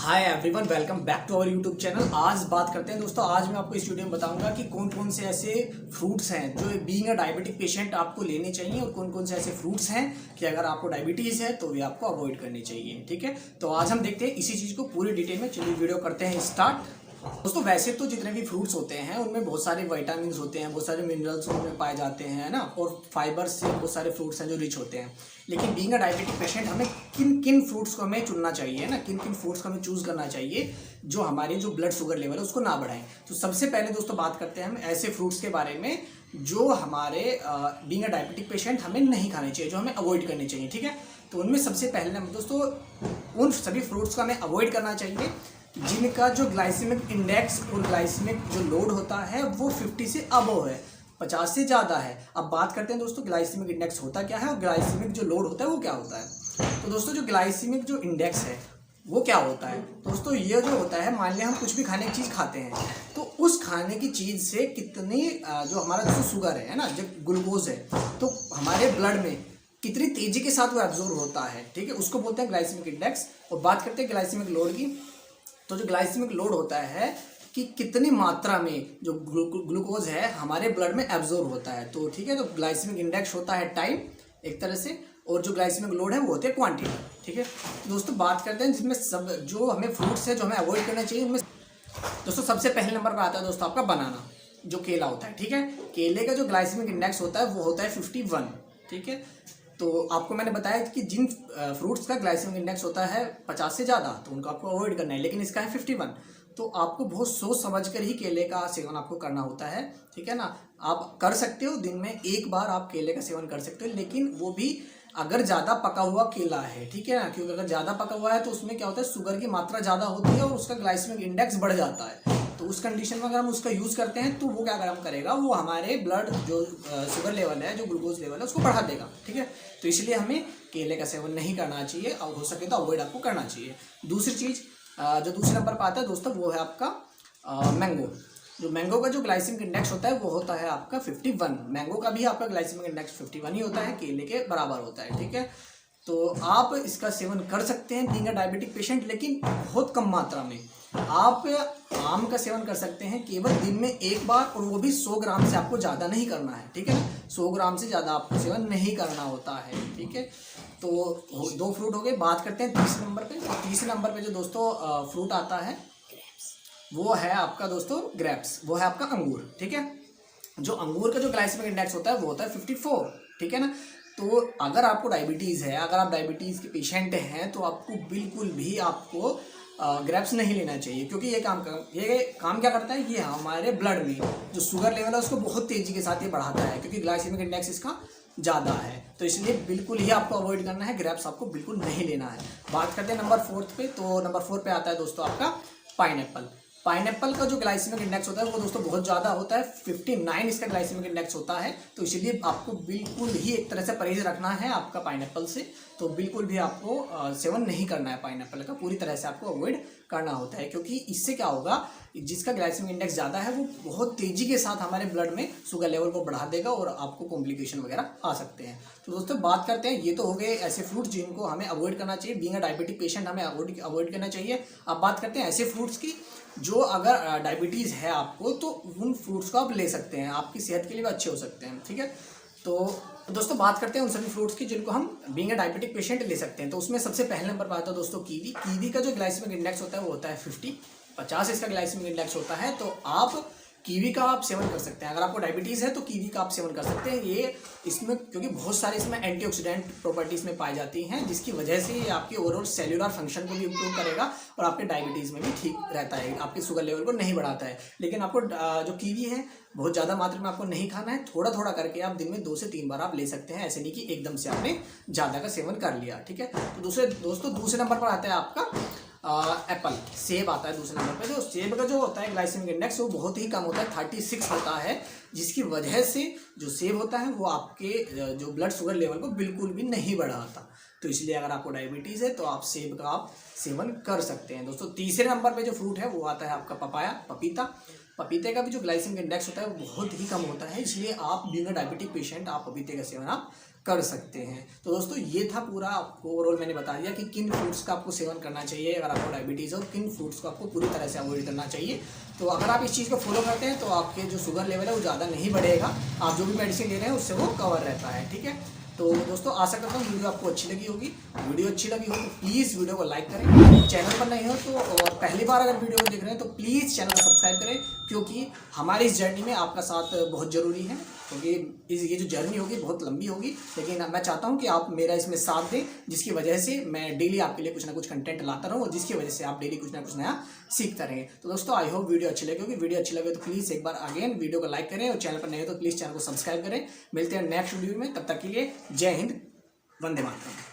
Hi everyone, welcome back to our YouTube channel. आज बात करते हैं दोस्तों। आज मैं आपको इस वीडियो में बताऊंगा कि कौन कौन से ऐसे फ्रूट्स हैं जो बीइंग अ डायबिटिक पेशेंट आपको लेने चाहिए और कौन कौन से ऐसे फ्रूट्स हैं कि अगर आपको डायबिटीज़ है तो ये आपको अवॉइड करनी चाहिए। ठीक है, तो आज हम देखते हैं इसी चीज़ को पूरी डिटेल में। चलिए वीडियो करते हैं स्टार्ट। दोस्तों वैसे तो जितने भी फ्रूट्स होते हैं उनमें बहुत सारे विटामिन होते हैं, बहुत सारे मिनरल्स उनमें पाए जाते हैं, है ना, और फाइबर से बहुत सारे फ्रूट्स हैं जो रिच होते हैं। लेकिन बीइंग अ डायबिटिक पेशेंट हमें किन किन फ्रूट्स को हमें चुनना चाहिए ना, किन किन फ्रूट्स को हमें चूज़ करना चाहिए जो हमारी जो ब्लड शुगर लेवल है उसको ना बढ़ाएं। तो सबसे पहले दोस्तों बात करते हैं हम ऐसे फ्रूट्स के बारे में जो हमारे बीइंग अ डायबिटिक पेशेंट हमें नहीं खाने चाहिए, जो हमें अवॉइड करने चाहिए। ठीक है, तो उनमें सबसे पहले दोस्तों उन सभी फ्रूट्स को हमें अवॉइड करना चाहिए जिनका जो ग्लाइसेमिक इंडेक्स और ग्लाइसेमिक जो लोड होता है वो 50 से अबव है, 50 से ज़्यादा है। अब बात करते हैं दोस्तों ग्लाइसेमिक इंडेक्स होता क्या है और ग्लाइसेमिक जो लोड होता है वो क्या होता है। तो दोस्तों जो ग्लाइसेमिक जो इंडेक्स है वो क्या होता है दोस्तों, ये जो होता है, मान लिया हम कुछ भी खाने की चीज़ खाते हैं तो उस खाने की चीज़ से कितनी जो हमारा जो शुगर है ना, जो ग्लूकोज है, तो हमारे ब्लड में कितनी तेज़ी के साथ वो एब्जॉर्ब होता है। ठीक है, उसको बोलते हैं ग्लाइसेमिक इंडेक्स। और बात करते हैं ग्लाइसेमिक लोड की, तो जो ग्लाइसेमिक लोड होता है कि कितनी मात्रा में जो ग्लूकोज है हमारे ब्लड में एब्जॉर्ब होता है। तो ठीक है, तो ग्लाइसेमिक इंडेक्स होता है टाइम एक तरह से, और जो ग्लाइसेमिक लोड है वो होती है क्वांटिटी। ठीक है, तो दोस्तों बात करते हैं जिसमें सब जो हमें फ्रूट्स है जो हमें अवॉइड करना चाहिए उनमें दोस्तों सबसे पहले नंबर पर आता है दोस्तों आपका बनाना, जो केला होता है। ठीक है, केले का जो ग्लाइसेमिक इंडेक्स होता है वो होता है 51। ठीक है, तो आपको मैंने बताया कि जिन फ्रूट्स का ग्लाइसेमिक इंडेक्स होता है 50 से ज़्यादा तो उनको आपको अवॉइड करना है, लेकिन इसका है 51। तो आपको बहुत सोच समझ कर ही केले का सेवन आपको करना होता है। ठीक है ना, आप कर सकते हो दिन में एक बार आप केले का सेवन कर सकते हो, लेकिन वो भी अगर ज़्यादा पका हुआ केला है। ठीक है ना, क्योंकि अगर ज़्यादा पका हुआ है तो उसमें क्या होता है, शुगर की मात्रा ज़्यादा होती है और उसका ग्लाइसेमिक इंडेक्स बढ़ जाता है। तो उस कंडीशन में अगर हम उसका यूज़ करते हैं तो वो क्या काम करेगा, वो हमारे ब्लड जो शुगर लेवल है, जो ग्लूकोज लेवल है, उसको बढ़ा देगा। ठीक है, तो इसलिए हमें केले का सेवन नहीं करना चाहिए और हो सके तो अवॉइड आपको करना चाहिए। दूसरी चीज़ जो दूसरे नंबर पर आता है दोस्तों वो है आपका मैंगो। जो मैंगो का जो ग्लाइसेमिक इंडेक्स होता है वो होता है आपका 51। मैंगो का भी आपका ग्लाइसेमिक इंडेक्स 51 ही होता है, केले के बराबर होता है। ठीक है, तो आप इसका सेवन कर सकते हैं बीइंग अ डायबिटिक पेशेंट, लेकिन बहुत कम मात्रा में। आप आम का सेवन कर सकते हैं केवल दिन में एक बार, और वो भी 100 ग्राम से आपको ज़्यादा नहीं करना है। ठीक है ना, 100 ग्राम से ज़्यादा आपको सेवन नहीं करना होता है। ठीक है, तो दो फ्रूट हो गए। बात करते हैं तीसरे नंबर पे। तो तीसरे नंबर पे जो दोस्तों फ्रूट आता है वो है आपका दोस्तों ग्रेप्स, वो है आपका अंगूर। ठीक है, जो अंगूर का जो ग्लाइसेमिक इंडेक्स होता है वो होता है 54। ठीक है ना, तो अगर आपको डायबिटीज़ है, अगर आप डायबिटीज़ के पेशेंट हैं तो आपको बिल्कुल भी आपको ग्रेप्स नहीं लेना चाहिए, क्योंकि ये काम क्या करता है, ये हमारे ब्लड में जो शुगर लेवल है उसको बहुत तेज़ी के साथ ये बढ़ाता है, क्योंकि ग्लाइसेमिक इंडेक्स इसका ज़्यादा है। तो इसलिए बिल्कुल ही आपको अवॉइड करना है, ग्रेप्स आपको बिल्कुल नहीं लेना है। बात करते हैं नंबर 4 पे। तो नंबर 4 पे आता है दोस्तों आपका पाइनएप्पल। पाइनएप्पल का जो ग्लाइसेमिक इंडेक्स होता है वो दोस्तों बहुत ज़्यादा होता है, 59 इसका ग्लाइसेमिक इंडेक्स होता है। तो इसीलिए आपको बिल्कुल ही एक तरह से परहेज रखना है आपका पाइनएप्पल से। तो बिल्कुल भी आपको सेवन नहीं करना है पाइनएप्पल का, पूरी तरह से आपको अवॉइड करना होता है, क्योंकि इससे क्या होगा, जिसका ग्लाइसेमिक इंडेक्स ज़्यादा है वो बहुत तेज़ी के साथ हमारे ब्लड में शुगर लेवल को बढ़ा देगा और आपको कॉम्प्लिकेशन वगैरह आ सकते हैं। तो दोस्तों बात करते हैं, ये तो हो गए ऐसे फ्रूट्स जिनको हमें अवॉइड करना चाहिए, बीइंग अ डायबिटिक पेशेंट हमें अवॉइड करना चाहिए। अब बात करते हैं ऐसे फ्रूट्स की जो अगर डायबिटीज़ है आपको तो उन फ्रूट्स को आप ले सकते हैं, आपकी सेहत के लिए भी अच्छे हो सकते हैं। ठीक है, तो दोस्तों बात करते हैं उन सभी फ्रूट्स की जिनको हम बीइंग अ डायबिटिक पेशेंट ले सकते हैं। तो उसमें सबसे पहले नंबर पर आता है दोस्तों कीवी। कीवी का जो ग्लाइसेमिक इंडेक्स होता है वो होता है 50 इसका ग्लाइसेमिक इंडेक्स होता है। तो आप कीवी का आप सेवन कर सकते हैं, अगर आपको डायबिटीज़ है तो कीवी का आप सेवन कर सकते हैं। ये इसमें क्योंकि बहुत सारे इसमें एंटीऑक्सीडेंट प्रॉपर्टीज़ में पाई जाती हैं, जिसकी वजह से ये आपकी ओवरऑल सेल्युलर फंक्शन को भी इम्प्रूव करेगा और आपके डायबिटीज़ में भी ठीक रहता है, आपके शुगर लेवल को नहीं बढ़ाता है। लेकिन आपको जो कीवी है बहुत ज़्यादा मात्रा में आपको नहीं खाना है, थोड़ा थोड़ा करके आप दिन में 2 से 3 बार आप ले सकते हैं, ऐसे नहीं कि एकदम से आपने ज़्यादा का सेवन कर लिया। ठीक है, तो दूसरे नंबर पर आता है आपका एप्पल, सेब आता है दूसरे नंबर पे। तो सेब का जो होता है ग्लाइसेमिक इंडेक्स वो बहुत ही कम होता है, 36 होता है, जिसकी वजह से जो सेब होता है वो आपके जो ब्लड शुगर लेवल को बिल्कुल भी नहीं बढ़ाता। तो इसलिए अगर आपको डायबिटीज़ है तो आप सेब का आप सेवन कर सकते हैं। दोस्तों तीसरे नंबर पे जो फ्रूट है वो आता है आपका पपीता। पपीते का भी जो ग्लाइसेमिक इंडेक्स होता है वो बहुत ही कम होता है, इसलिए आप बीइंग अ डायबिटिक पेशेंट आप पपीते का सेवन आप कर सकते हैं। तो दोस्तों ये था पूरा, आपको ओवरऑल मैंने बता दिया कि किन फ्रूट्स का आपको सेवन करना चाहिए अगर आपको डायबिटीज़ हो, किन फ्रूट्स को आपको पूरी तरह से अवॉइड करना चाहिए। तो अगर आप इस चीज़ को फॉलो करते हैं तो आपके जो शुगर लेवल है वो ज़्यादा नहीं बढ़ेगा, आप जो भी मेडिसिन ले रहे हैं उससे वो कवर रहता है। ठीक है, तो दोस्तों आशा करता हूँ वीडियो आपको अच्छी लगी होगी। वीडियो अच्छी लगी हो तो प्लीज़ वीडियो को लाइक करें, चैनल पर नहीं हो तो और पहली बार अगर वीडियो को देख रहे हैं तो प्लीज़ चैनल को सब्सक्राइब करें, क्योंकि हमारी इस जर्नी में आपका साथ बहुत ज़रूरी है। क्योंकि ये जो जर्नी होगी बहुत लंबी होगी, लेकिन मैं चाहता हूँ कि आप मेरा इसमें साथ दें, जिसकी वजह से मैं डेली आपके लिए कुछ ना कुछ कंटेंट लाता रहूँ और जिसकी वजह से आप डेली कुछ ना कुछ नया सीखते रहें। तो दोस्तों आई होप वीडियो अच्छी लगी होगी। वीडियो अच्छी लगे तो प्लीज़ एक बार अगेन वीडियो को लाइक करें और चैनल पर नहीं हो तो प्लीज़ चैनल को सब्सक्राइब करें। मिलते हैं नेक्स्ट वीडियो में, तब तक के लिए जय हिंद, वंदे मातरम।